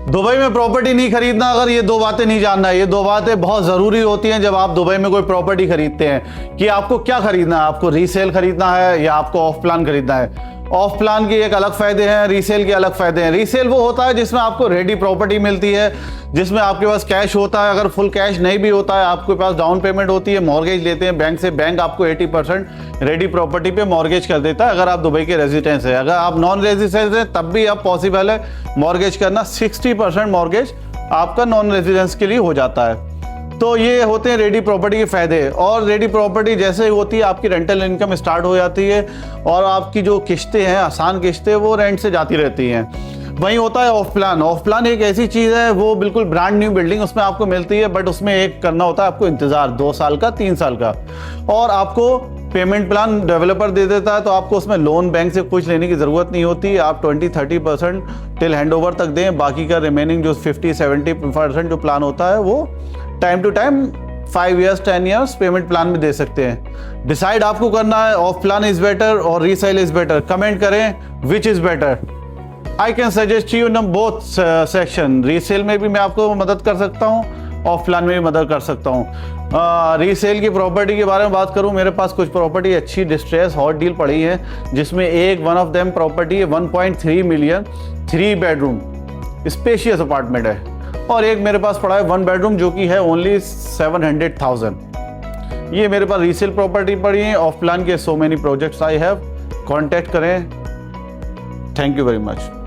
Dubai में property नहीं खरीदना, अगर ये दो बातें नहीं जानना है, ये दो बातें बहुत ज़रूरी होती हैं जब आप दुबई में कोई प्रॉपर्टी खरीदते हैं कि आपको क्या खरीदना है, आपको रीसेल खरीदना है या आपको ऑफ प्लान खरीदना है। ऑफ प्लान के एक अलग फ़ायदे हैं, रीसेल के अलग फ़ायदे हैं। रीसेल वो होता है जिसमें आपको रेडी प्रॉपर्टी मिलती है, जिसमें आपके पास कैश होता है, अगर फुल कैश नहीं भी होता है आपके पास डाउन पेमेंट होती है, मॉर्गेज लेते हैं बैंक से, बैंक आपको 80% रेडी प्रॉपर्टी पे मॉर्गेज कर देता है अगर आप दुबई के रेजिडेंस है। अगर आप नॉन रेजिडेंस हैं तब भी अब पॉसिबल है मॉर्गेज करना, 60% मॉर्गेज आपका नॉन रेजिडेंस के लिए हो जाता है। तो ये होते हैं रेडी प्रॉपर्टी के फ़ायदे। और रेडी प्रॉपर्टी जैसे ही होती है आपकी रेंटल इनकम स्टार्ट हो जाती है और आपकी जो किस्तें हैं, आसान किस्तें, वो रेंट से जाती रहती हैं। वहीं होता है ऑफ प्लान। ऑफ प्लान एक ऐसी चीज़ है, वो बिल्कुल ब्रांड न्यू बिल्डिंग उसमें आपको मिलती है, बट उसमें एक करना होता है आपको इंतज़ार 2 साल का, 3 साल का, और आपको पेमेंट प्लान डेवलपर दे देता है, तो आपको उसमें लोन बैंक से कुछ लेने की ज़रूरत नहीं होती। आप 20-30% टिल हैंड ओवर तक दें, बाकी का रिमेनिंग जो 50-70% जो प्लान होता है वो time to time 5 years 10 years payment plan में दे सकते हैं। डिसाइड आपको करना है, ऑफ प्लान इज़ बेटर और रीसेल इज़ बेटर। कमेंट करें which is better. I can suggest you in both section. Resale में भी मैं आपको मदद कर सकता हूँ, ऑफ प्लान में भी मदद कर सकता हूँ। रीसेल की प्रॉपर्टी के बारे में बात करूँ, मेरे पास कुछ प्रॉपर्टी अच्छी डिस्ट्रेस हॉट डील पड़ी है, जिसमें एक वन ऑफ देम प्रॉपर्टी है 1.3 million 3 bedroom स्पेशियस अपार्टमेंट है, और एक मेरे पास पड़ा है 1 bedroom जो कि है ओनली 700,000। ये मेरे पास रीसेल प्रॉपर्टी पड़ी है। ऑफ प्लान के so many projects I have. Contact करें। Thank you very much.